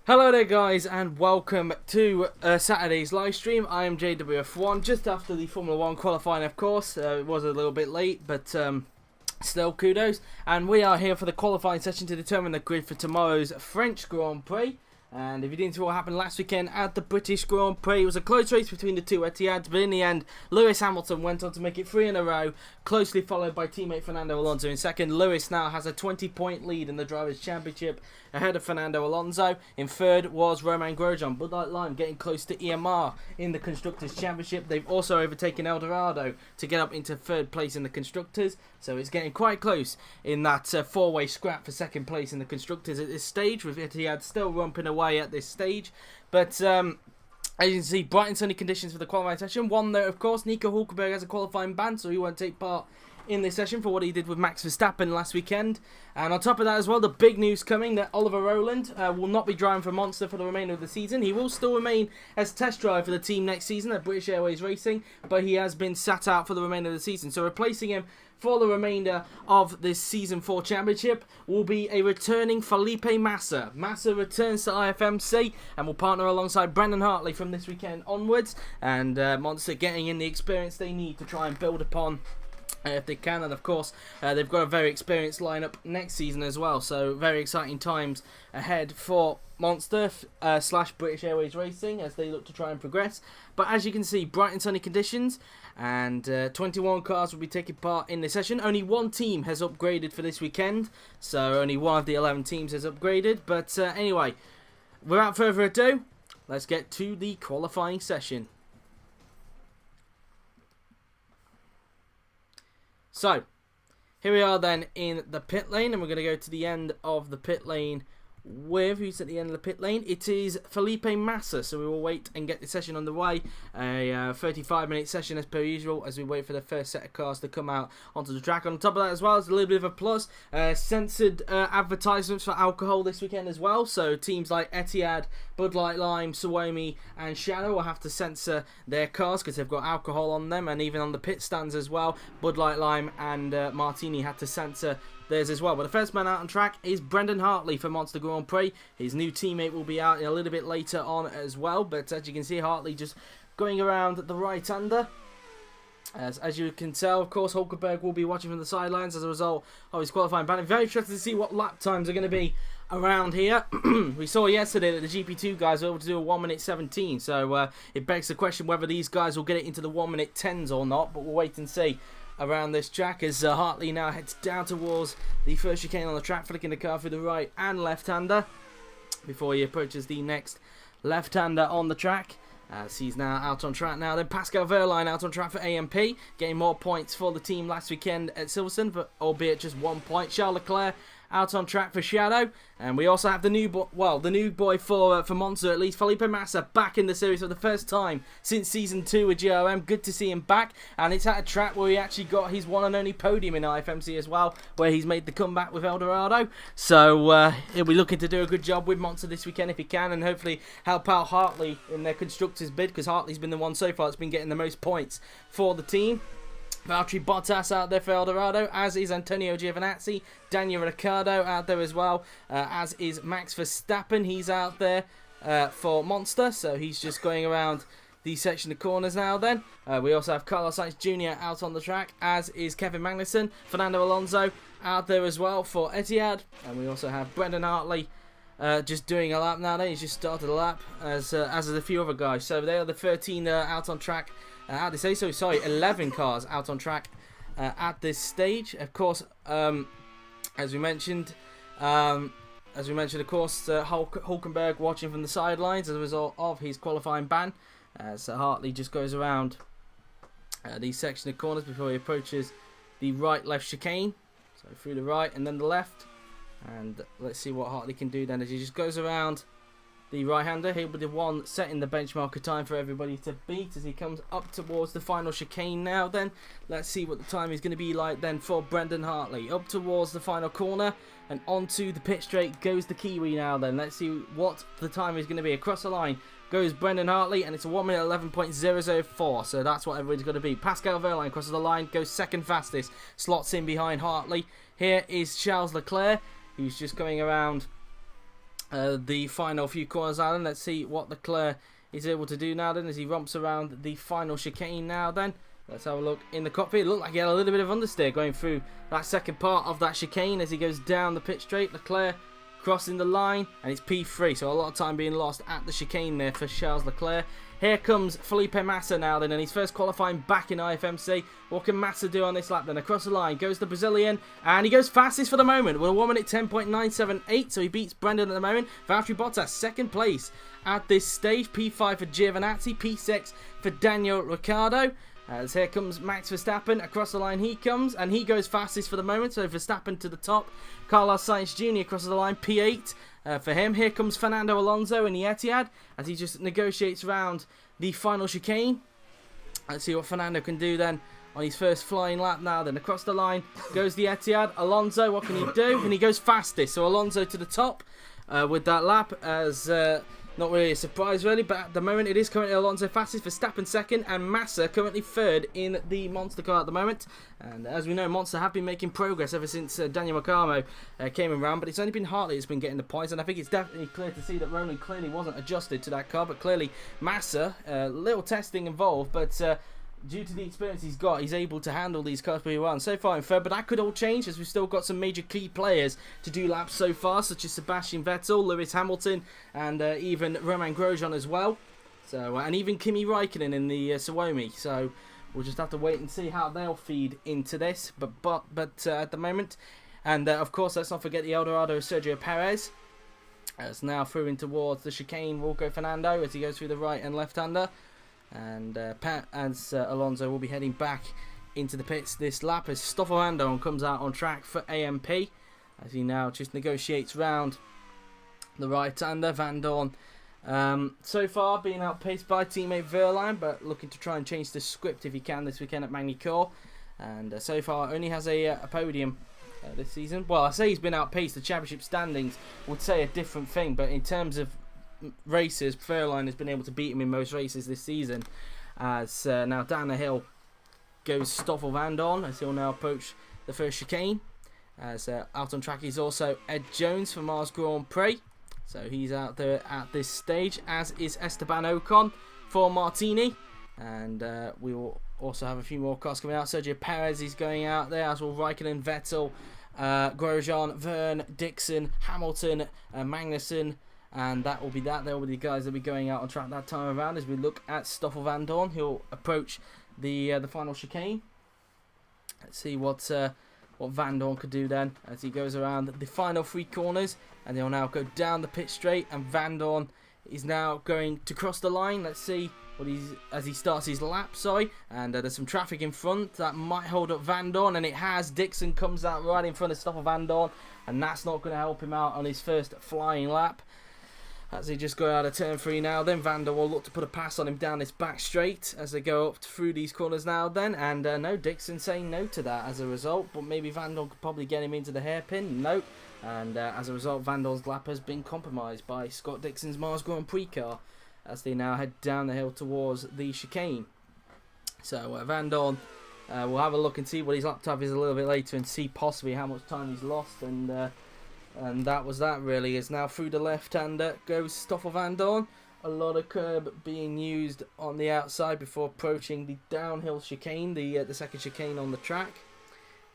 Hello there guys and welcome to Saturday's live stream. I am JWF1 just after the Formula 1 qualifying, of course. It was a little bit late, but still kudos. And we are here for the qualifying session to determine the grid for tomorrow's French Grand Prix. And if you didn't see what happened last weekend at the British Grand Prix, it was a close race between the two Etiads, but in the end, Lewis Hamilton went on to make it 3 in a row, closely followed by teammate Fernando Alonso in second. Lewis now has a 20-point lead in the Drivers' Championship ahead of Fernando Alonso. In third was Romain Grosjean, Bud Light Lime getting close to EMR in the Constructors' Championship. They've also overtaken Eldorado to get up into third place in the Constructors, so it's getting quite close in that four-way scrap for second place in the Constructors at this stage, with Etihad still romping away at this stage. But as you can see, bright and sunny conditions for the qualifying session. One note, of course, Nico Hülkenberg has a qualifying ban, so he won't take part in this session for what he did with Max Verstappen last weekend. And on top of that as well, the big news coming that Oliver Rowland will not be driving for Monster for the remainder of the season. He will still remain as test driver for the team next season at British Airways Racing, but he has been sat out for the remainder of the season. So replacing him for the remainder of this Season 4 Championship will be a returning Felipe Massa. Massa returns to IFMC and will partner alongside Brendan Hartley from this weekend onwards, and Monster getting in the experience they need to try and build upon if they can. And of course they've got a very experienced lineup next season as well, so very exciting times ahead for Monster slash British Airways Racing as they look to try and progress. But as you can see, bright and sunny conditions, and 21 cars will be taking part in the session. Only one team has upgraded for this weekend, so only one of the 11 teams has upgraded. But anyway, without further ado, let's get to the qualifying session. So, here we are then in the pit lane, and we're going to go to the end of the pit lane with, who's at the end of the pit lane? It is Felipe Massa, so we will wait and get the session underway. A 35-minute session as per usual, as we wait for the first set of cars to come out onto the track. On top of that as well, it's a little bit of a plus. Censored advertisements for alcohol this weekend as well, so teams like Etihad, Bud Light Lime, Suomi and Shadow will have to censor their cars because they've got alcohol on them, and even on the pit stands as well, Bud Light Lime and Martini had to censor theirs as well. But the first man out on track is Brendan Hartley for Monster Grand Prix. His new teammate will be out a little bit later on as well, but as you can see, Hartley just going around the right-hander. As you can tell, of course, Hülkenberg will be watching from the sidelines as a result of his qualifying ban. I'm very interested to see what lap times are going to be around here. We saw yesterday that the GP2 guys were able to do a 1 minute 17, so it begs the question whether these guys will get it into the 1 minute 10s or not, but we'll wait and see around this track as Hartley now heads down towards the first chicane on the track, flicking the car through the right and left-hander before he approaches the next left-hander on the track. As he's now out on track now. Then Pascal Wehrlein out on track for AMP, getting more points for the team last weekend at Silverstone, but albeit just 1 point. Charles Leclerc out on track for Shadow, and we also have the new boy for Monza at least, Felipe Massa, back in the series for the first time since Season 2 with GRM. Good to see him back, and it's at a track where he actually got his one and only podium in IFMC as well, where he's made the comeback with Eldorado. So he'll be looking to do a good job with Monza this weekend if he can, and hopefully help out Hartley in their constructors bid, because Hartley's been the one so far that's been getting the most points for the team. Valtteri Bottas out there for Eldorado, as is Antonio Giovinazzi. Daniel Ricciardo out there as well, as is Max Verstappen. He's out there for Monster, so he's just going around the section of corners now then. We also have Carlos Sainz Jr. out on the track, as is Kevin Magnussen. Fernando Alonso out there as well for Etihad, and we also have Brendan Hartley just doing a lap now then. He's just started a lap, as is a few other guys. So they are the 13 out on track. At this stage, so sorry, 11 cars out on track at this stage. Of course, as we mentioned, of course, Hülkenberg watching from the sidelines as a result of his qualifying ban. So Hartley just goes around the section of corners before he approaches the right-left chicane. So through the right and then the left. And let's see what Hartley can do then as he just goes around the right-hander. He'll be the one setting the benchmark of time for everybody to beat as he comes up towards the final chicane now then. Let's see what the time is going to be like then for Brendan Hartley. Up towards the final corner and onto the pit straight goes the Kiwi now then. Let's see what the time is going to be. Across the line goes Brendan Hartley, and it's a 1 minute 11.004, so that's what everybody's going to be. Pascal Wehrlein crosses the line, goes second fastest, slots in behind Hartley. Here is Charles Leclerc, who's just going around the final few corners now then. Let's see what Leclerc is able to do now then as he romps around the final chicane now then. Let's have a look in the cockpit. It looked like he had a little bit of understeer going through that second part of that chicane as he goes down the pit straight. Leclerc crossing the line, and it's P3, so a lot of time being lost at the chicane there for Charles Leclerc. Here comes Felipe Massa now then, and he's first qualifying back in IFMC. What can Massa do on this lap then? Across the line goes the Brazilian, and he goes fastest for the moment with a 1 minute 10.978, so he beats Brendan at the moment. Valtteri Bottas second place at this stage, P5 for Giovinazzi, P6 for Daniel Ricciardo. As here comes Max Verstappen, across the line he comes, and he goes fastest for the moment, so Verstappen to the top. Carlos Sainz Jr. across the line, P8 for him. Here comes Fernando Alonso in the Etihad, as he just negotiates around the final chicane. Let's see what Fernando can do then on his first flying lap now. Then across the line goes the Etihad. Alonso, what can he do? And he goes fastest, so Alonso to the top with that lap, as... not really a surprise really, but at the moment it is currently Alonso fastest, Verstappen second, and Massa currently third in the Monster car at the moment. And as we know, Monster have been making progress ever since Daniel Ricciardo came around, but it's only been Hartley that's been getting the points, and I think it's definitely clear to see that Roland clearly wasn't adjusted to that car, but clearly Massa, little testing involved, but due to the experience he's got, he's able to handle these cars pretty well. And so far in third, but that could all change as we've still got some major key players to do laps so far, such as Sebastian Vettel, Lewis Hamilton, and even Romain Grosjean as well. So and even Kimi Räikkönen in the Suomi. So we'll just have to wait and see how they'll feed into this. But at the moment, and of course, let's not forget the Eldorado Sergio Perez. As now through in towards the chicane will go Fernando as he goes through the right and left-hander. And Alonso will be heading back into the pits this lap as Stoffel Vandoorne comes out on track for AMP as he now just negotiates round the right-hander. Vandoorne so far being outpaced by teammate Verline, but looking to try and change the script if he can this weekend at Magny Cours. And so far only has a podium this season. Well, I say he's been outpaced. The championship standings would say a different thing, but in terms of races, Verline has been able to beat him in most races this season. As now down the hill goes Stoffel Vandoorne as he'll now approach the first chicane. As out on track is also Ed Jones for Mars Grand Prix, so he's out there at this stage, as is Esteban Ocon for Martini. And we will also have a few more cars coming out. Sergio Perez is going out there, as will Raikkonen, Vettel, Grosjean, Verne, Dixon, Hamilton, Magnussen. And that will be that. There will be the guys that will be going out on track that time around as we look at Stoffel Vandoorne. He'll approach the final chicane. Let's see what Vandoorne could do then as he goes around the final three corners. And he'll now go down the pit straight. And Vandoorne is now going to cross the line. Let's see what as he starts his lap. And there's some traffic in front that might hold up Vandoorne, and it has. Dixon comes out right in front of Stoffel Vandoorne, and that's not going to help him out on his first flying lap. As they just go out of turn 3 now, then Vandoorne will look to put a pass on him down this back straight as they go up through these corners now then. And no, Dixon saying no to that as a result, but maybe Vandoorne could probably get him into the hairpin. Nope. And as a result, Vandoorne's lap has been compromised by Scott Dixon's Mars Grand Prix car as they now head down the hill towards the chicane. So Vandoorne will have a look and see what his lap time is a little bit later and see possibly how much time he's lost. And that was that really. Is now through the left-hander goes Stoffel Vandoorne. A lot of curb being used on the outside before approaching the downhill chicane, the second chicane on the track.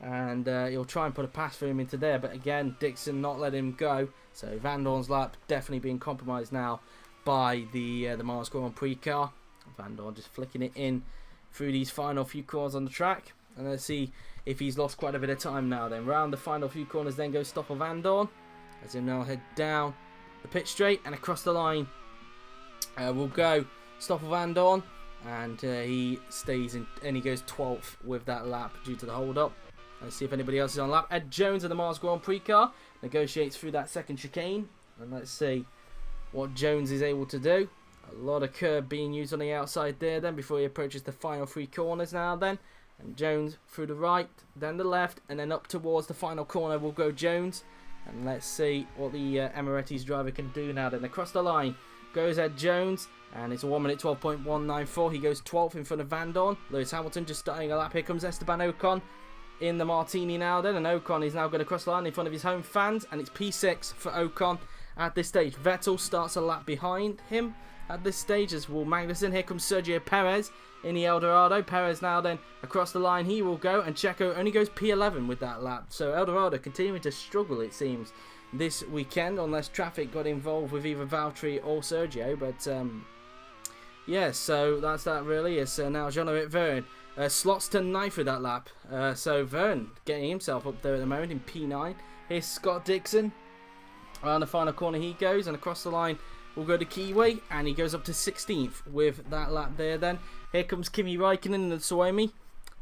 And he'll try and put a pass for him into there, but again, Dixon not letting him go. So Vandoorne's lap definitely being compromised now by the Mars Grand Prix car. Vandoorne just flicking it in through these final few corners on the track. And let's see if he's lost quite a bit of time now then. Round the final few corners then goes Stoffel Vandoorne as he'll now head down the pit straight, and across the line will go Stoffel Vandoorne, and he stays in, and he goes 12th with that lap due to the hold up. Let's see if anybody else is on lap. Ed Jones of the Mars Grand Prix car negotiates through that second chicane, and let's see what Jones is able to do. A lot of curb being used on the outside there then before he approaches the final three corners now then. And Jones through the right, then the left, and then up towards the final corner will go Jones. And let's see what the Emirates driver can do now then. Across the line goes Ed Jones, and it's a 1 minute 12.194. He goes 12th in front of Vandoorne. Lewis Hamilton just starting a lap. Here comes Esteban Ocon in the Martini now then. And Ocon is now going to cross the line in front of his home fans. And it's P6 for Ocon at this stage. Vettel starts a lap behind him at this stage, as will Magnussen. Here comes Sergio Perez in the Eldorado. Perez now then across the line he will go, and Checo only goes P11 with that lap. So Eldorado continuing to struggle, it seems, this weekend, unless traffic got involved with either Valtteri or Sergio. But yeah, so that's that really. It's now Jean-Eric Vergne slots to 9th with that lap. So Vergne getting himself up there at the moment in P9. Here's Scott Dixon. Around the final corner he goes, and across the line we'll go to Kiwi, and he goes up to 16th with that lap there then. Here comes Kimi Raikkonen in the Suomi,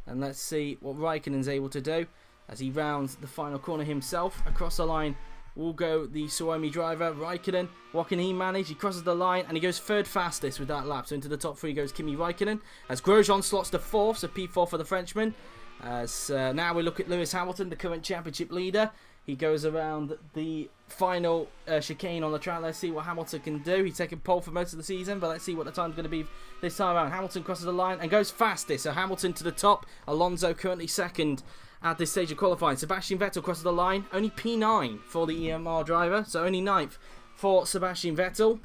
and let's see what Raikkonen's able to do as he rounds the final corner himself. Across the line will go the Suomi driver, Raikkonen. What can he manage? He crosses the line, and he goes 3rd fastest with that lap. So into the top 3 goes Kimi Raikkonen, as Grosjean slots to 4th, so P4 for the Frenchman. As now we look at Lewis Hamilton, the current championship leader. He goes around the final chicane on the track. Let's see what Hamilton can do. He's taken pole for most of the season, but let's see what the time's going to be this time around. Hamilton crosses the line and goes fastest. So Hamilton to the top. Alonso currently 2nd at this stage of qualifying. Sebastian Vettel crosses the line. Only P9 for the EMR driver, so only 9th for Sebastian Vettel.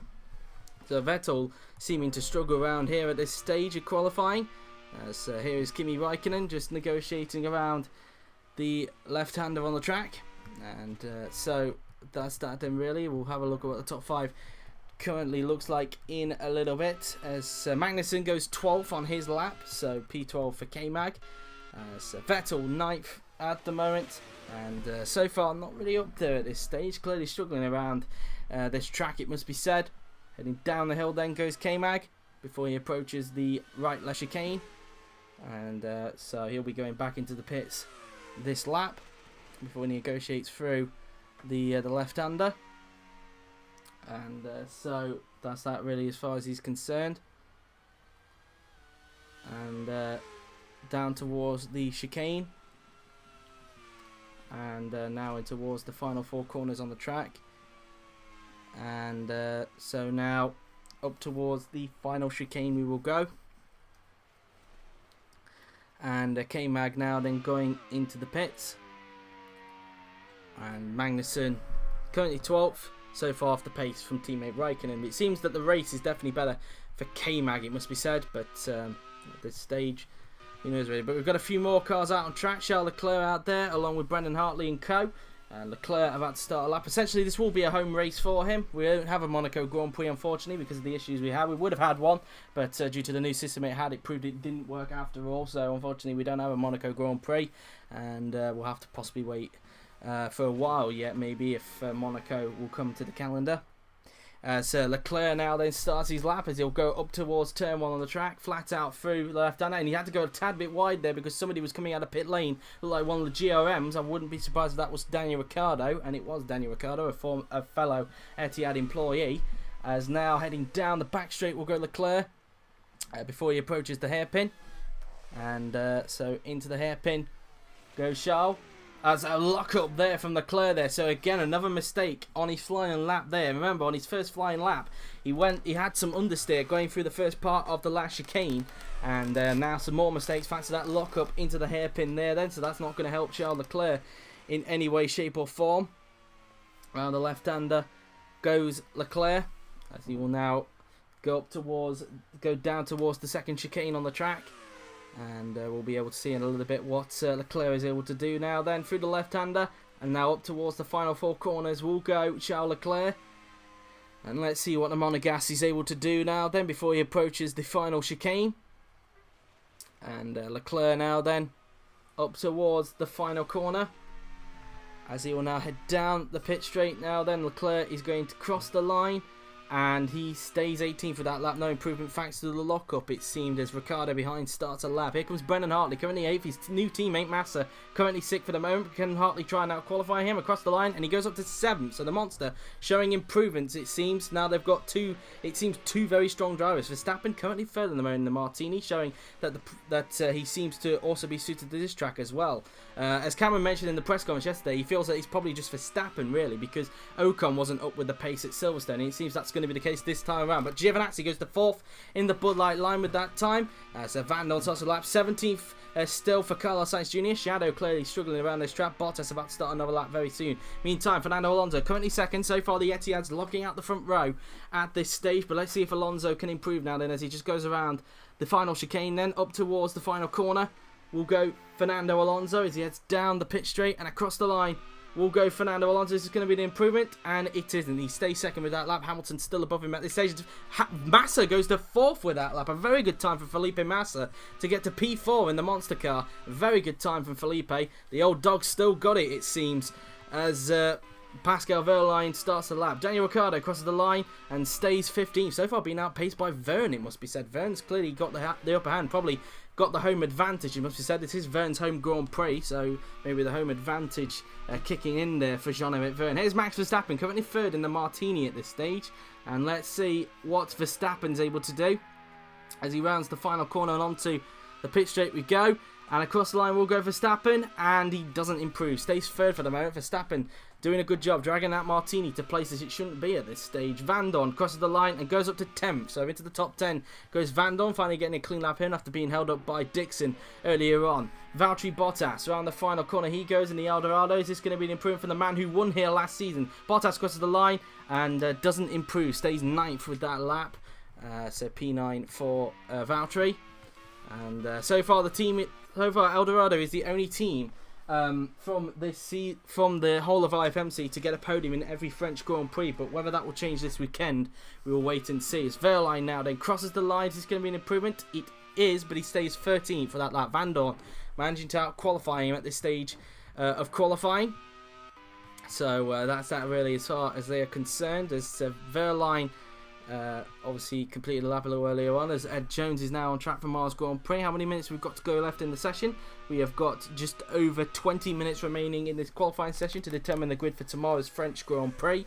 So Vettel seeming to struggle around here at this stage of qualifying. So here is Kimi Raikkonen just negotiating around the left-hander on the track. And so that's that then really. We'll have a look at what the top 5 currently looks like in a little bit, as Magnussen goes 12th on his lap, so P12 for K-Mag. So Vettel 9th at the moment, and so far not really up there at this stage, clearly struggling around this track, it must be said. Heading down the hill then goes K-Mag before he approaches the right left chicane, and so he'll be going back into the pits this lap before he negotiates through the left-hander. And so that's that really as far as he's concerned. And down towards the chicane. And now in towards the final 4 corners on the track. And so now up towards the final chicane we will go. And K-Mag now then going into the pits. And Magnussen currently 12th, so far off the pace from teammate Raikkonen. It seems that the race is definitely better for K-Mag, it must be said, but at this stage, who knows really. But we've got a few more cars out on track. Charles Leclerc out there, along with Brendan Hartley and co. And Leclerc about to start a lap. Essentially, this will be a home race for him. We don't have a Monaco Grand Prix, unfortunately, because of the issues we had. We would have had one, but due to the new system it proved it didn't work after all. So, unfortunately, we don't have a Monaco Grand Prix, and we'll have to possibly wait for a while yet, maybe, if Monaco will come to the calendar. So Leclerc now then starts his lap as he'll go up towards turn 1 on the track, flat out through the left-hander, and he had to go a tad bit wide there because somebody was coming out of pit lane, looked like one of the GRMs. I wouldn't be surprised if that was Daniel Ricciardo, and it was Daniel Ricciardo, a fellow Etihad employee. As now heading down the back straight will go Leclerc before he approaches the hairpin, and so into the hairpin goes Charles. As a lock up there from Leclerc there. So again, another mistake on his flying lap there. Remember, on his first flying lap, he had some understeer going through the first part of the last chicane. And now some more mistakes thanks to that lock up into the hairpin there then. So that's not going to help Charles Leclerc in any way, shape or form. Around the left-hander goes Leclerc, as he will now go down towards the second chicane on the track. And we'll be able to see in a little bit what Leclerc is able to do now then through the left-hander. And now up towards the final 4 corners will go Charles Leclerc. And let's see what the Monegasque is able to do now then before he approaches the final chicane. And Leclerc now then up towards the final corner, as he will now head down the pit straight now then. Leclerc is going to cross the line. And he stays 18th for that lap. No improvement thanks to the lock-up, it seemed, as Ricciardo behind starts a lap. Here comes Brendan Hartley, currently 8th. His new teammate, Massa, currently 6th for the moment. Can Hartley try and out-qualify him across the line? And he goes up to 7th. So the Monster showing improvements, it seems. Now they've got two very strong drivers. Verstappen currently 3rd in the moment in the Martini, showing that he seems to also be suited to this track as well. As Cameron mentioned in the press conference yesterday, he feels that he's probably just Verstappen, really, because Ocon wasn't up with the pace at Silverstone. And it seems that's going going to be the case this time around. But Giovinazzi goes to 4th in the Bud Light line with that time. So Van Dorn starts the lap. 17th still for Carlos Sainz Jr. Shadow clearly struggling around this track. Bottas about to start another lap very soon. Meantime, Fernando Alonso currently 2nd. So far, the Etihad's locking out the front row at this stage. But let's see if Alonso can improve now then as he just goes around the final chicane then up towards the final corner. Will go Fernando Alonso as he heads down the pit straight and across the line. Will go Fernando Alonso. This is going to be the improvement, and it isn't. He stays 2nd with that lap. Hamilton's still above him at this stage. Massa goes to 4th with that lap. A very good time for Felipe Massa to get to P4 in the monster car. Very good time from Felipe. The old dog still got it seems, as Pascal Wehrlein starts the lap. Daniel Ricciardo crosses the line and stays 15th. So far being outpaced by Verne, it must be said. Verne's clearly got the upper hand, probably got the home advantage, it must be said. This is Verne's home Grand Prix, so maybe the home advantage kicking in there for Jean-Éric Verne. Here's Max Verstappen, currently 3rd in the Martini at this stage. And let's see what Verstappen's able to do as he rounds the final corner and onto the pit straight we go. And across the line will go Verstappen, and he doesn't improve. Stays 3rd for the moment. Verstappen doing a good job, dragging that Martini to places it shouldn't be at this stage. Van Dorn crosses the line and goes up to 10th. So into the top 10 goes Van Dorn, finally getting a clean lap in after being held up by Dixon earlier on. Valtteri Bottas around the final corner he goes in the Eldorado. Is this going to be an improvement for the man who won here last season? Bottas crosses the line and doesn't improve. Stays 9th with that lap. So P9 for Valtteri. And so far Eldorado is the only team from the whole of IFMC to get a podium in every French Grand Prix, but whether that will change this weekend, we will wait and see. As Wehrlein now then crosses the lines, is going to be an improvement. It is, but he stays 13th for that lap. Van Dorn managing to out-qualify him at this stage of qualifying. So that's that really as far as they are concerned. As Wehrlein obviously completed the lap a little earlier on, as Ed Jones is now on track for Mars Grand Prix. How many minutes we've got to go left in the session? We have got just over 20 minutes remaining in this qualifying session to determine the grid for tomorrow's French Grand Prix.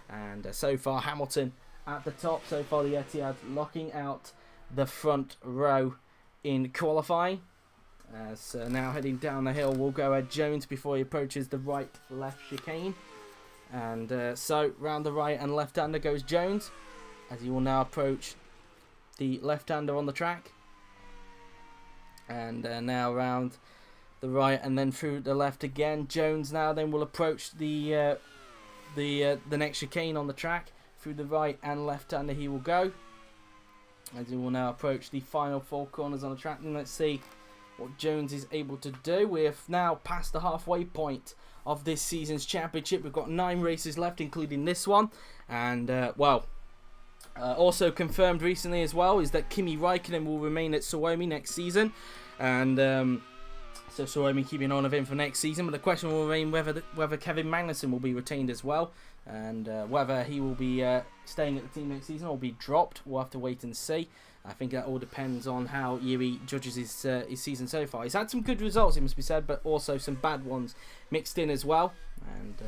And so far Hamilton at the top. So far the Etihad locking out the front row in qualifying. So now heading down the hill will go Ed Jones before he approaches the right-left chicane. And so round the right and left-hander goes Jones, as he will now approach the left-hander on the track. And now round the right and then through the left again. Jones now then will approach the next chicane on the track. Through the right and left-hander he will go, as he will now approach the final 4 corners on the track. And let's see what Jones is able to do. We have now passed the halfway point of this season's championship. We've got 9 races left, including this one. And also confirmed recently as well is that Kimi Räikkönen will remain at Suomi next season, and so Suomi keeping on of him for next season. But the question will remain whether Kevin Magnussen will be retained as well, and whether he will be staying at the team next season or be dropped. We'll have to wait and see. I think that all depends on how Yuri judges his season so far. He's had some good results, it must be said, but also some bad ones mixed in as well. And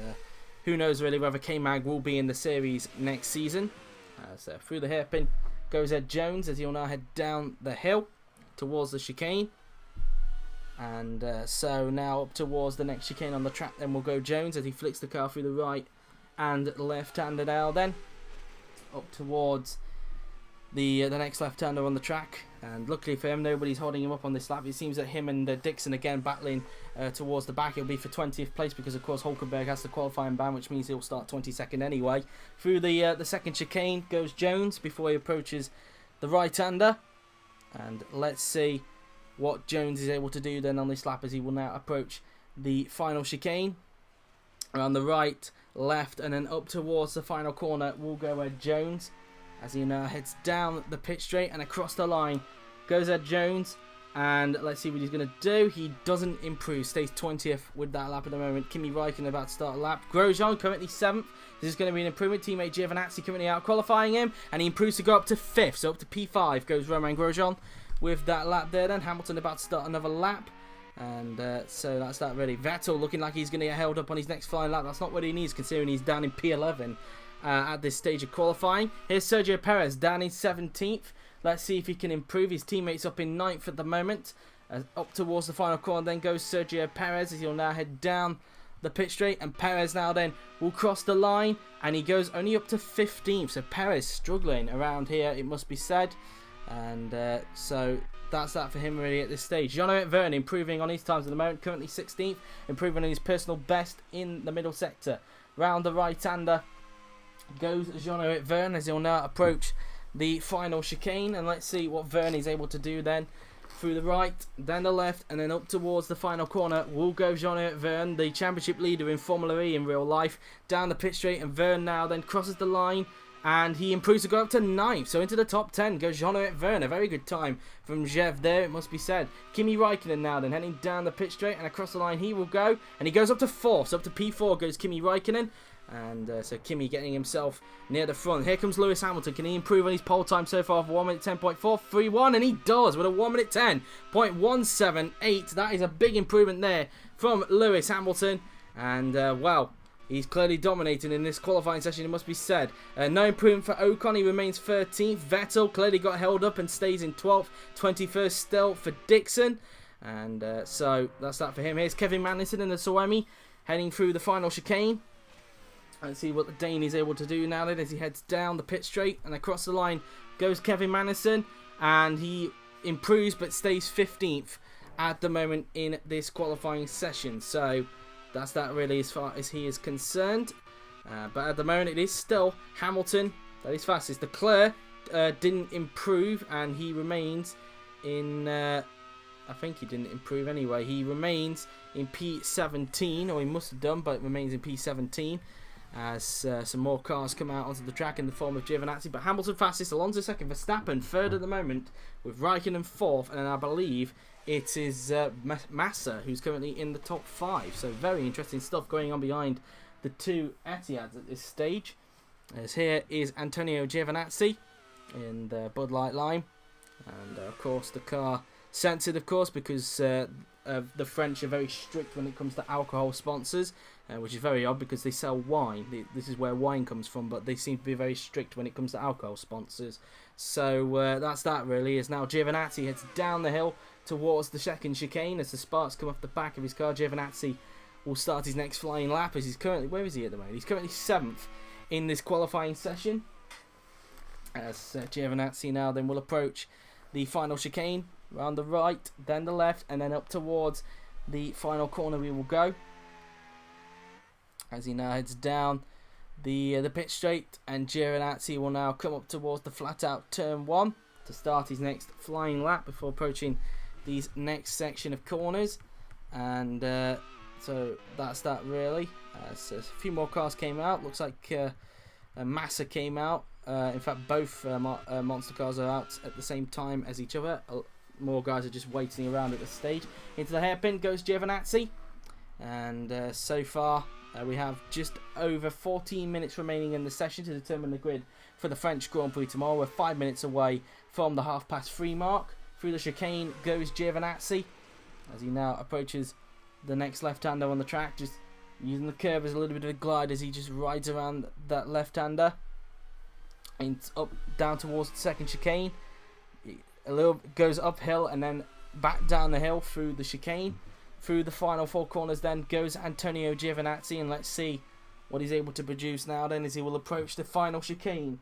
who knows really whether K-Mag will be in the series next season. So through the hairpin goes Ed Jones, as he'll now head down the hill towards the chicane. And so now up towards the next chicane on the track then will go Jones, as he flicks the car through the right and left-hander now then up towards the next left-hander on the track. And luckily for him, nobody's holding him up on this lap. It seems that him and Dixon again battling towards the back. It'll be for 20th place because of course Hulkenberg has the qualifying ban, which means he'll start 22nd anyway. Through the second chicane goes Jones before he approaches the right-hander. And let's see what Jones is able to do then on this lap, as he will now approach the final chicane. Around the right, left, and then up towards the final corner will go Ed Jones, as he now heads down the pit straight and across the line goes Ed Jones. And let's see what he's going to do. He doesn't improve, stays 20th with that lap at the moment. Kimi Räikkönen about to start a lap. Grosjean currently 7th. This is going to be an improvement. Teammate Giovinazzi currently out qualifying him, and he improves to go up to 5th. So up to P5 goes Romain Grosjean with that lap there then. Hamilton about to start another lap. And so that's that really. Vettel looking like he's going to get held up on his next flying lap. That's not what he needs, considering he's down in P11 at this stage of qualifying. Here's Sergio Perez down in 17th. Let's see if he can improve. His teammates up in 9th at the moment. Up towards the final corner then goes Sergio Perez, as he'll now head down the pit straight, and Perez now then will cross the line, and he goes only up to 15th. So Perez struggling around here, it must be said. And so that's that for him really at this stage. Jean-Eric Vergne improving on his times at the moment, currently 16th, improving on his personal best in the middle sector. Round the right-hander goes Jean-Eric Vergne as he'll now approach the final chicane, and let's see what Vergne is able to do then. Through the right, then the left, and then up towards the final corner will go Jean-Eric Vergne, the championship leader in Formula E in real life. Down the pit straight, and Vergne now then crosses the line, and he improves to go up to 9th. So into the top 10 goes Jean-Eric Vergne. A very good time from Jev there, it must be said. Kimi Raikkonen now then heading down the pit straight, and across the line he will go, and he goes up to 4th. So up to P4 goes Kimi Raikkonen. And so Kimi getting himself near the front. Here comes Lewis Hamilton. Can he improve on his pole time so far of 1 minute 10.431? And he does with a 1 minute 10.178. That is a big improvement there from Lewis Hamilton. And well, he's clearly dominating in this qualifying session, it must be said. No improvement for Ocon. He remains 13th. Vettel clearly got held up and stays in 12th. 21st still for Dixon. And so that's that for him. Here's Kevin Magnussen in the Suomi heading through the final chicane. Let's see what the Dane is able to do now then as he heads down the pit straight, and across the line goes Kevin Magnussen, and he improves but stays 15th at the moment in this qualifying session. So that's that really as far as he is concerned. But at the moment it is still Hamilton that is fastest. Leclerc didn't improve, and he remains in... I think he didn't improve anyway. He remains in P17, or he must have done, but remains in P17. As some more cars come out onto the track in the form of Giovinazzi. But Hamilton fastest, Alonso second, Verstappen third at the moment, with Raikkonen fourth, and I believe it is Massa who's currently in the top 5. So very interesting stuff going on behind the two Etiads at this stage. As here is Antonio Giovinazzi in the Bud Light Lime, and of course the car censored, of course, because the French are very strict when it comes to alcohol sponsors, which is very odd because they sell wine. This is where wine comes from, but they seem to be very strict when it comes to alcohol sponsors. So that's that really. As now Giovinazzi heads down the hill towards the second chicane as the sparks come off the back of his car. Giovinazzi will start his next flying lap as he's currently... Where is he at the moment? He's currently 7th in this qualifying session. As Giovinazzi now then will approach the final chicane. Round the right, then the left, and then up towards the final corner we will go. As he now heads down the pit straight, and Giovinazzi will now come up towards the flat out turn 1 to start his next flying lap before approaching these next section of corners. And so that's that really. So a few more cars came out. Looks like Massa came out. In fact, both monster cars are out at the same time as each other. More guys are just waiting around at this stage. Into the hairpin goes Giovinazzi, and so far we have just over 14 minutes remaining in the session to determine the grid for the French Grand Prix tomorrow. We're 5 minutes away from the 3:30 mark. Through the chicane goes Giovinazzi as he now approaches the next left-hander on the track, just using the curve as a little bit of a glide as he just rides around that left-hander and up down towards the second chicane. A little goes uphill and then back down the hill through the chicane. Through the final 4 corners then goes Antonio Giovinazzi, and let's see what he's able to produce now then as he will approach the final chicane.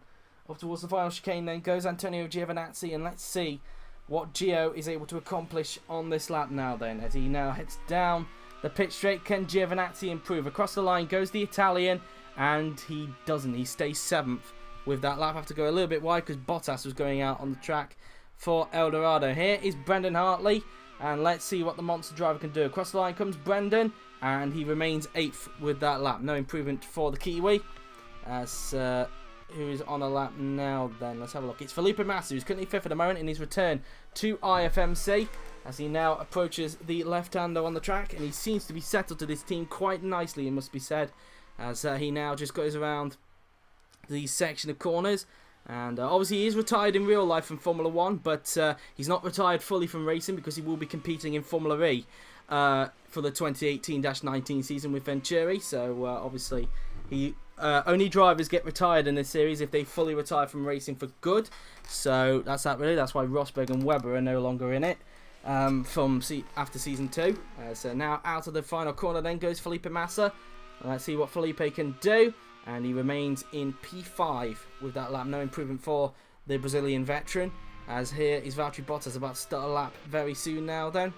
Up towards the final chicane then goes Antonio Giovinazzi, and let's see what Gio is able to accomplish on this lap now then as he now heads down the pit straight. Can Giovinazzi improve? Across the line goes the Italian, and he doesn't. He stays 7th with that lap. I have to go a little bit wide because Bottas was going out on the track for Eldorado. Here is Brendan Hartley, and let's see what the monster driver can do. Across the line comes Brendan, and he remains 8th with that lap. No improvement for the Kiwi. As who is on a lap now then? Let's have a look. It's Felipe Massa, who's currently 5th at the moment in his return to IFMC, as he now approaches the left-hander on the track, and he seems to be settled to this team quite nicely, it must be said, as he now just goes around the section of corners. And obviously he is retired in real life from Formula 1, but he's not retired fully from racing because he will be competing in Formula E for the 2018-19 season with Venturi. So obviously only drivers get retired in this series if they fully retire from racing for good. So that's that really. That's why Rosberg and Webber are no longer in it. after season 2. So now out of the final corner then goes Felipe Massa. Let's see what Felipe can do. And he remains in P5 with that lap. No improvement for the Brazilian veteran. As here is Valtteri Bottas about to start a lap very soon now then.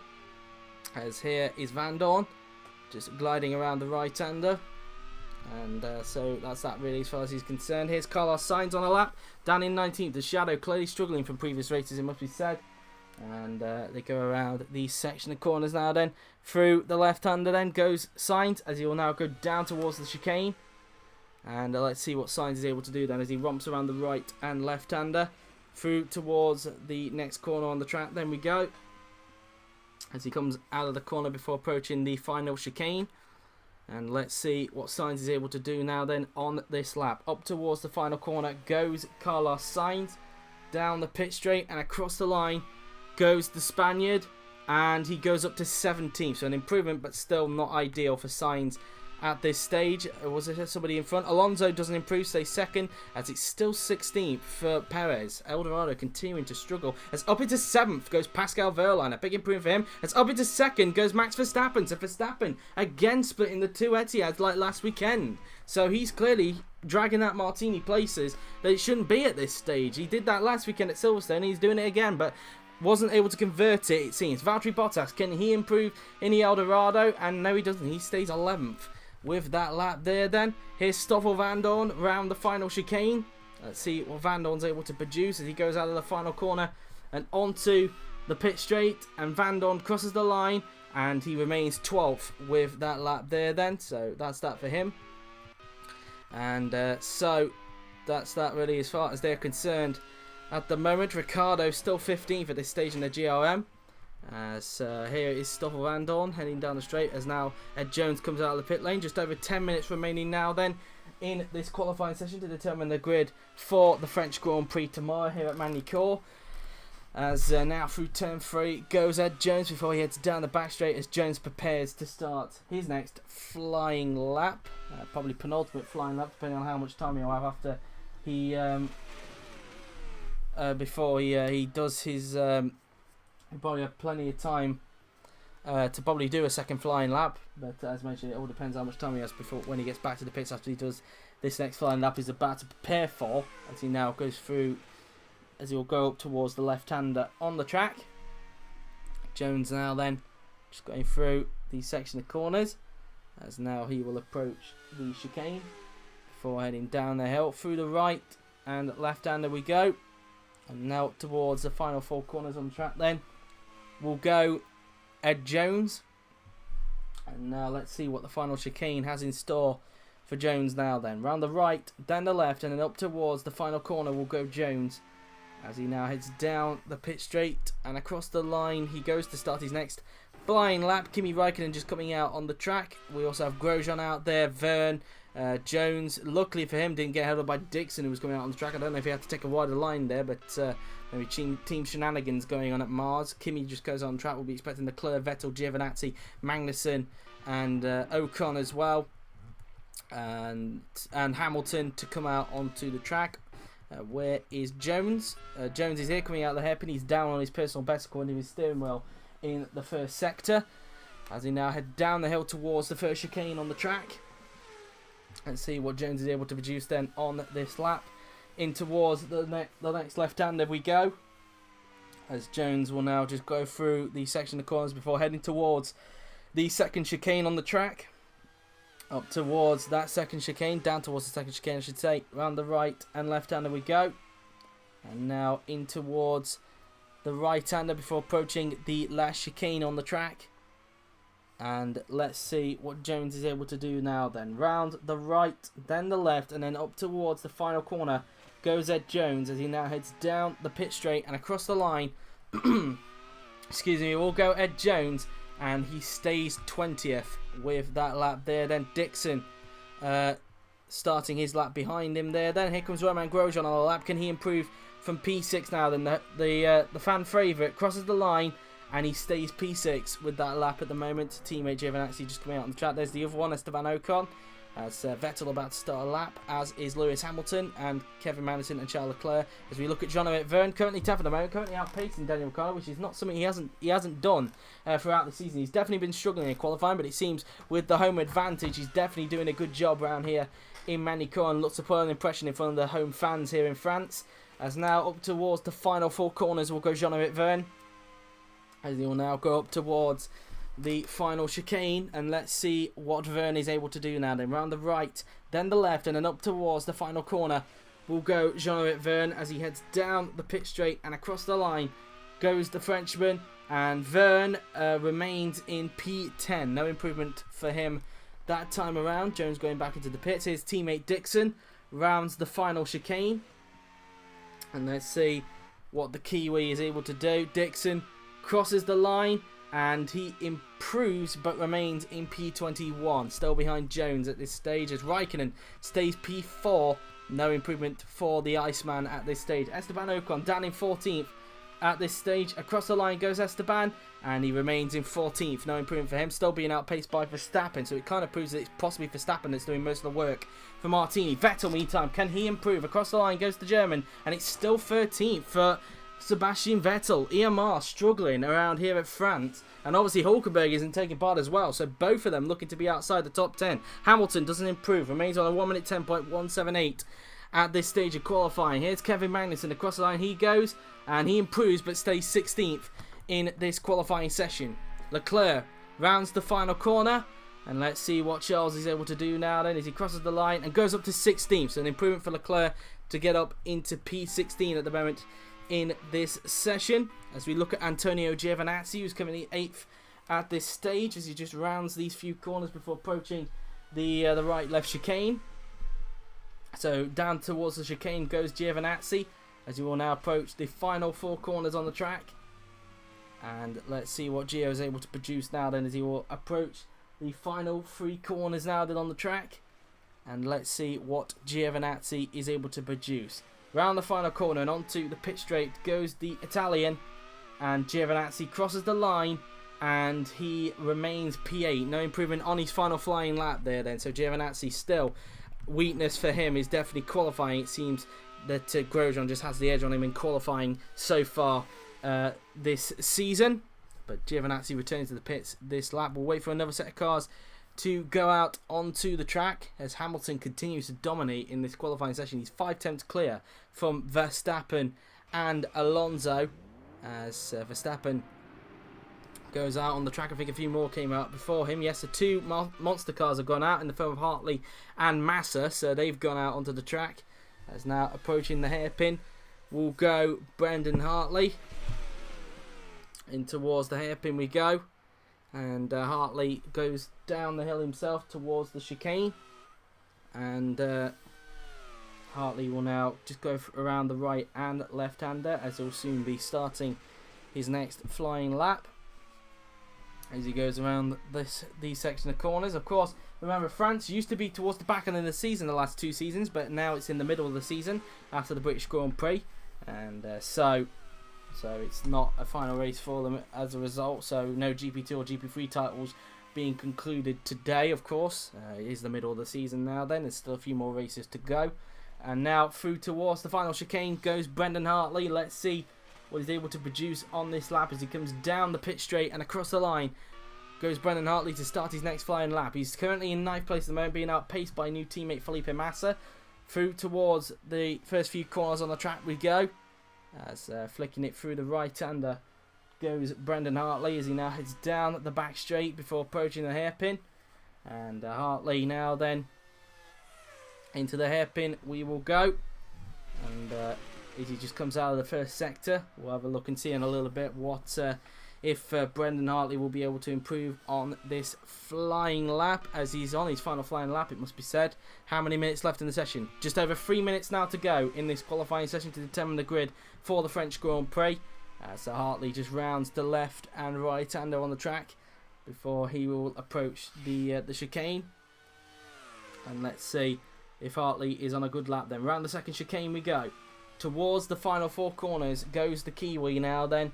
As here is Van Dorn just gliding around the right-hander. And so that's that really as far as he's concerned. Here's Carlos Sainz on a lap. Down in 19th. The Shadow clearly struggling from previous races, it must be said. And they go around the section of corners now then. Through the left-hander then goes Sainz as he will now go down towards the chicane. And let's see what Sainz is able to do then as he romps around the right and left-hander. Through towards the next corner on the track. Then we go. As he comes out of the corner before approaching the final chicane. And let's see what Sainz is able to do now then on this lap. Up towards the final corner goes Carlos Sainz. Down the pit straight and across the line goes the Spaniard. And he goes up to 17th. So an improvement but still not ideal for Sainz at this stage. Was there somebody in front? Alonso doesn't improve, stays second as it's still 16th for Perez. Eldorado continuing to struggle as up into 7th goes Pascal Wehrlein. A big improvement for him. As up into 2nd goes Max Verstappen. So Verstappen again splitting the two Etiads like last weekend. So he's clearly dragging that Martini places that it shouldn't be at this stage. He did that last weekend at Silverstone and he's doing it again, but wasn't able to convert it seems. Valtteri Bottas, can he improve in the Eldorado? And no, he doesn't. He stays 11th. With that lap there then, here's Stoffel Van Dorn round the final chicane. Let's see what Van Dorn's able to produce as he goes out of the final corner and onto the pit straight. And Van Dorn crosses the line and he remains 12th with that lap there then. So that's that for him. And so that's that really as far as they're concerned at the moment. Ricciardo still 15th at this stage in the GRM. So here is Stoffel Van Dorn heading down the straight as now Ed Jones comes out of the pit lane. Just over 10 minutes remaining now then in this qualifying session to determine the grid for the French Grand Prix tomorrow here at Magny Cours. As now through turn 3 goes Ed Jones before he heads down the back straight as Jones prepares to start his next flying lap. Probably penultimate flying lap depending on how much time he'll have after he before he does his he'll probably have plenty of time to probably do a second flying lap, but as mentioned, it all depends how much time he has before when he gets back to the pits after he does this next flying lap he's about to prepare for, as he now goes through, as he'll go up towards the left-hander on the track. Jones now then just going through the section of corners, as now he will approach the chicane before heading down the hill through the right and left-hander we go, and now up towards the final 4 corners on the track then will go Ed Jones. And now let's see what the final chicane has in store for Jones now then. Round the right, down the left, and then up towards the final corner will go Jones. As he now heads down the pit straight and across the line he goes to start his next flying lap. Kimi Räikkönen just coming out on the track. We also have Grosjean out there, Verne, Jones, luckily for him, didn't get held up by Dixon who was coming out on the track. I don't know if he had to take a wider line there, but maybe team shenanigans going on at Mars. Kimi just goes on track. We'll be expecting Leclerc, Vettel, Giovinazzi, Magnussen and Ocon as well, and Hamilton to come out onto the track. Where is Jones? Jones is here coming out of the hairpin. He's down on his personal best according to his steering wheel in the first sector, as he now head down the hill towards the first chicane on the track. And see what Jones is able to produce then on this lap. In towards the next left-hander we go, as Jones will now just go through the section of corners before heading towards the second chicane on the track. Up towards that second chicane, down towards the second chicane I should say, round the right and left-hander we go. And now in towards the right-hander before approaching the last chicane on the track. And let's see what Jones is able to do now then. Round the right, then the left, and then up towards the final corner goes Ed Jones as he now heads down the pit straight and across the line. Excuse me, will go Ed Jones, and he stays 20th with that lap there. Then Dixon starting his lap behind him there. Then here comes Romain Grosjean on the lap. Can he improve from P6 now? Then the fan favourite crosses the line. And he stays P6 with that lap at the moment. Teammate Giovinazzi just coming out on the track. There's the other one, Esteban Ocon. as Vettel about to start a lap, as is Lewis Hamilton and Kevin Magnussen and Charles Leclerc. As we look at Jean-Eric Vergne, currently 10th at the moment, currently outpacing Daniel Ricciardo, which is not something he hasn't done throughout the season. He's definitely been struggling in qualifying, but it seems with the home advantage, he's definitely doing a good job around here in Magny and looks to put an impression in front of the home fans here in France. As now up towards the final 4 corners will go Jean-Eric Vergne, as he will now go up towards the final chicane, and let's see what Vergne is able to do now. Then round the right, then the left, and then up towards the final corner will go Jean-Eric Vergne as he heads down the pit straight, and across the line goes the Frenchman, and Vergne remains in P10. No improvement for him that time around. Jones going back into the pits. His teammate Dixon rounds the final chicane, and let's see what the Kiwi is able to do. Dixon crosses the line, and he improves but remains in P21, still behind Jones at this stage, as Raikkonen stays P4. No improvement for the Iceman at this stage. Esteban Ocon down in 14th at this stage. Across the line goes Esteban, and he remains in 14th. No improvement for him, still being outpaced by Verstappen, so it kind of proves that it's possibly Verstappen that's doing most of the work for Martini. Vettel, meantime, can he improve? Across the line goes the German, and it's still 13th for Sebastian Vettel. EMR struggling around here at France, and obviously Hulkenberg isn't taking part as well, so both of them looking to be outside the top 10. Hamilton doesn't improve, remains on a 1 minute 10.178 at this stage of qualifying. Here's Kevin Magnussen, across the line he goes, and he improves but stays 16th in this qualifying session. Leclerc rounds the final corner, and let's see what Charles is able to do now then as he crosses the line and goes up to 16th, so an improvement for Leclerc to get up into P16 at the moment in this session. As we look at Antonio Giovinazzi, who's currently 8th at this stage, as he just rounds these few corners before approaching the right-left chicane. So down towards the chicane goes Giovinazzi, as he will now approach the final 4 corners on the track. And let's see what Gio is able to produce now then, as he will approach the final 3 corners now then on the track. And let's see what Giovinazzi is able to produce. Round the final corner and onto the pit straight goes the Italian, and Giovinazzi crosses the line, and he remains P8. No improvement on his final flying lap there then, so Giovinazzi still, weakness for him is definitely qualifying. It seems that Grosjean just has the edge on him in qualifying so far this season, but Giovinazzi returns to the pits this lap. We'll wait for another set of cars to go out onto the track as Hamilton continues to dominate in this qualifying session. He's 5 tenths clear from Verstappen and Alonso, as Verstappen goes out on the track. I think a few more came out before him. Yes, the 2 monster cars have gone out in the form of Hartley and Massa, so they've gone out onto the track. As now approaching the hairpin will go Brendan Hartley. In towards the hairpin we go. And Hartley goes down the hill himself towards the chicane. And Hartley will now just go around the right and left-hander, as he'll soon be starting his next flying lap as he goes around these section of corners. Of course, remember, France used to be towards the back end of the season the last 2 seasons, but now it's in the middle of the season after the British Grand Prix. And so it's not a final race for them as a result. So no GP2 or GP3 titles being concluded today, of course. It is the middle of the season now then. There's still a few more races to go. And now through towards the final chicane goes Brendan Hartley. Let's see what he's able to produce on this lap as he comes down the pit straight and across the line goes Brendan Hartley to start his next flying lap. He's currently in 9th place at the moment, being outpaced by new teammate Felipe Massa. Through towards the first few corners on the track we go. As flicking it through the right-hander goes Brendan Hartley as he now heads down the back straight before approaching the hairpin. And Hartley now then into the hairpin we will go. And as he just comes out of the first sector, we'll have a look and see in a little bit what if Brendan Hartley will be able to improve on this flying lap, as he's on his final flying lap, it must be said. How many minutes left in the session? Just over 3 minutes now to go in this qualifying session to determine the grid for the French Grand Prix. So Hartley just rounds the left and right-hander on the track before he will approach the chicane. And let's see if Hartley is on a good lap then. Round the second chicane we go. Towards the final 4 corners goes the Kiwi now then,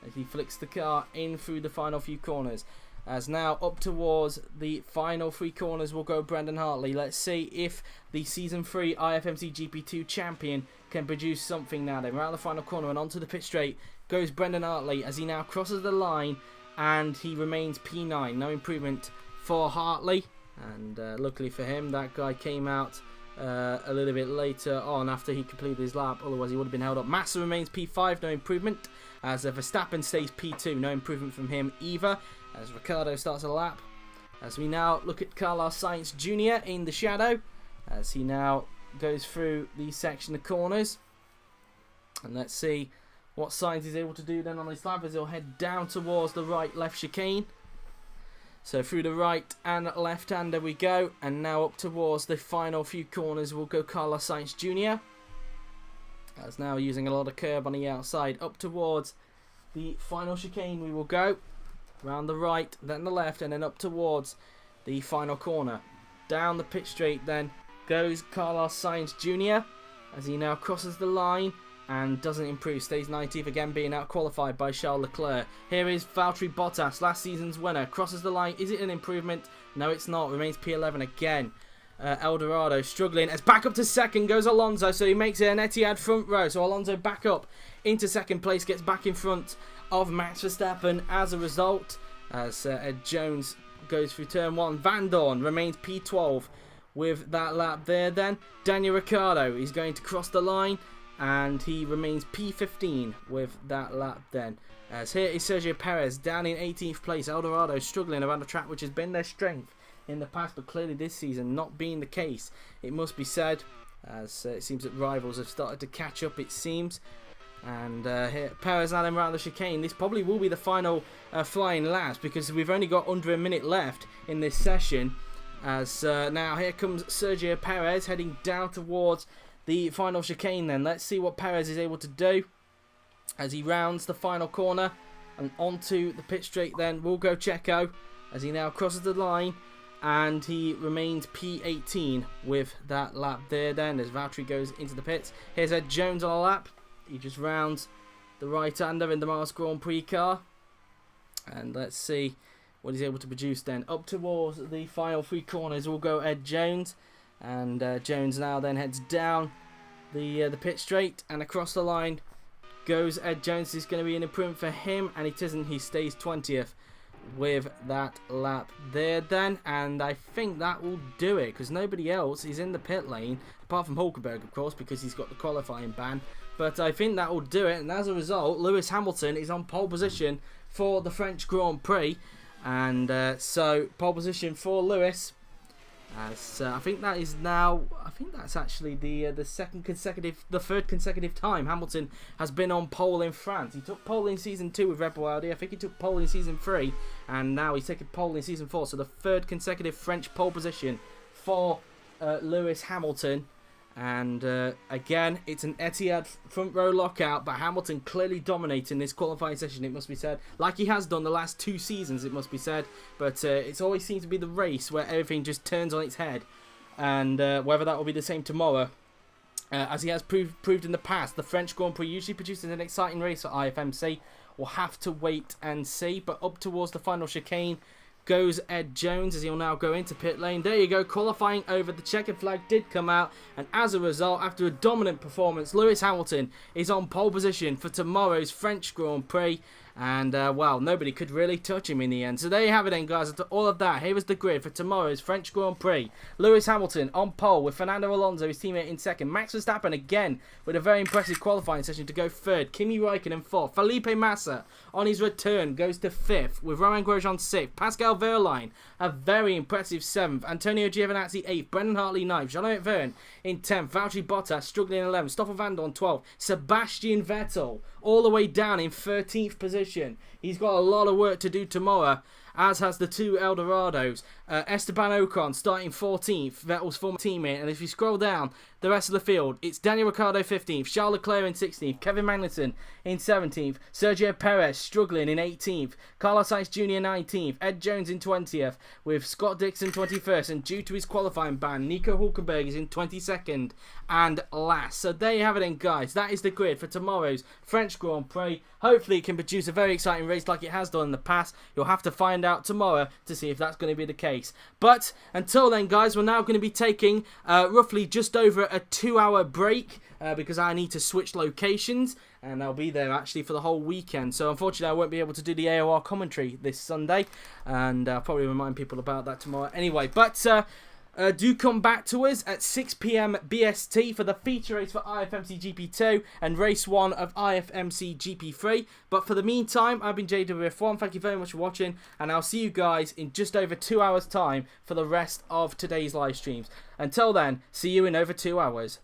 as he flicks the car in through the final few corners. As now up towards the final 3 corners will go Brendan Hartley. Let's see if the Season 3 IFMC GP2 champion can produce something now. Then around the final corner and onto the pit straight goes Brendan Hartley as he now crosses the line and he remains P9. No improvement for Hartley. And luckily for him, that guy came out a little bit later on after he completed his lap. Otherwise, he would have been held up. Massa remains P5, no improvement. As Verstappen stays P2, no improvement from him either. As Ricciardo starts a lap. As we now look at Carlos Sainz Jr. in the shadow. As he now goes through the section of corners. And let's see what Sainz is able to do then on his lap as he'll head down towards the right-left chicane. So through the right and left-hander we go. And now up towards the final few corners will go Carlos Sainz Jr. As now using a lot of curb on the outside. Up towards the final chicane we will go. Round the right, then the left, and then up towards the final corner. Down the pit straight then goes Carlos Sainz Jr. as he now crosses the line and doesn't improve. Stays 19th, again being out-qualified by Charles Leclerc. Here is Valtteri Bottas, last season's winner. Crosses the line. Is it an improvement? No, it's not. Remains P11 again. Eldorado struggling. As back up to second goes Alonso, so he makes it an Etihad front row. So Alonso back up into second place, gets back in front of Max Verstappen as a result. As Ed Jones goes through turn 1. Van Dorn remains P12 with that lap there then. Daniel Ricciardo is going to cross the line and he remains P15 with that lap then. As here is Sergio Perez down in 18th place. Eldorado struggling around the track, which has been their strength in the past, but clearly this season not being the case, it must be said, as it seems that rivals have started to catch up, it seems. And here Perez now then around the chicane. This probably will be the final flying laps because we've only got under a minute left in this session. As now here comes Sergio Perez heading down towards the final chicane then. Let's see what Perez is able to do as he rounds the final corner and onto the pit straight then will go Checo as he now crosses the line and he remains P18 with that lap there then as Valtteri goes into the pits. Here's Ed Jones on a lap. He just rounds the right-hander in the Mars Grand Prix car. And let's see what he's able to produce then. Up towards the final 3 corners will go Ed Jones. And Jones now then heads down the pit straight and across the line goes Ed Jones. This is going to be an improvement for him, and it isn't. He stays 20th with that lap there then, and I think that will do it because nobody else is in the pit lane apart from Hulkenberg, of course, because he's got the qualifying ban. But I think that will do it, and as a result Lewis Hamilton is on pole position for the French Grand Prix. And so pole position for Lewis. As I think that is now, I think that's actually the third consecutive time Hamilton has been on pole in France. He took pole in season 2 with Red Bull Audi. I think he took pole in season 3, and now he's taken pole in season 4. So the third consecutive French pole position for Lewis Hamilton. And again, it's an Etihad front row lockout, but Hamilton clearly dominating this qualifying session, it must be said, like he has done the last 2 seasons, it must be said. But it's always seems to be the race where everything just turns on its head, and whether that will be the same tomorrow, as he has proved in the past. The French Grand Prix usually produces an exciting race for IFMC. We'll have to wait and see. But up towards the final chicane goes Ed Jones as he'll now go into pit lane. There you go, qualifying over. The checkered flag did come out, and as a result, after a dominant performance, Lewis Hamilton is on pole position for tomorrow's French Grand Prix. And, well, nobody could really touch him in the end. So there you have it then, guys. After all of that, here is the grid for tomorrow's French Grand Prix. Lewis Hamilton on pole with Fernando Alonso, his teammate, in second. Max Verstappen again with a very impressive qualifying session to go third. Kimi Raikkonen fourth. Felipe Massa on his return goes to fifth with Romain Grosjean sixth. Pascal Wehrlein a very impressive seventh. Antonio Giovinazzi eighth. Brendan Hartley ninth. Jean-Eric Vergne in 10th. Valtteri Bottas struggling in 11th. Stoffel Van Dorn 12th. Sebastian Vettel all the way down in 13th position. He's got a lot of work to do tomorrow, as has the 2 Eldorados. Esteban Ocon starting 14th, Vettel's former teammate. And if you scroll down the rest of the field, it's Daniel Ricciardo 15th, Charles Leclerc in 16th, Kevin Magnussen in 17th, Sergio Perez struggling in 18th, Carlos Sainz Jr. 19th, Ed Jones in 20th, with Scott Dixon 21st, and due to his qualifying ban, Nico Hulkenberg is in 22nd and last. So there you have it then, guys. That is the grid for tomorrow's French Grand Prix. Hopefully it can produce a very exciting race like it has done in the past. You'll have to find find out tomorrow to see if that's going to be the case. But until then, guys, we're now going to be taking roughly just over a 2-hour break because I need to switch locations, and I'll be there actually for the whole weekend. So unfortunately, I won't be able to do the AOR commentary this Sunday, and I'll probably remind people about that tomorrow anyway. But do come back to us at 6 PM BST for the feature race for IFMC GP2 and race 1 of IFMC GP3. But for the meantime, I've been JWF1. Thank you very much for watching, and I'll see you guys in just over 2 hours' time for the rest of today's live streams. Until then, see you in over 2 hours.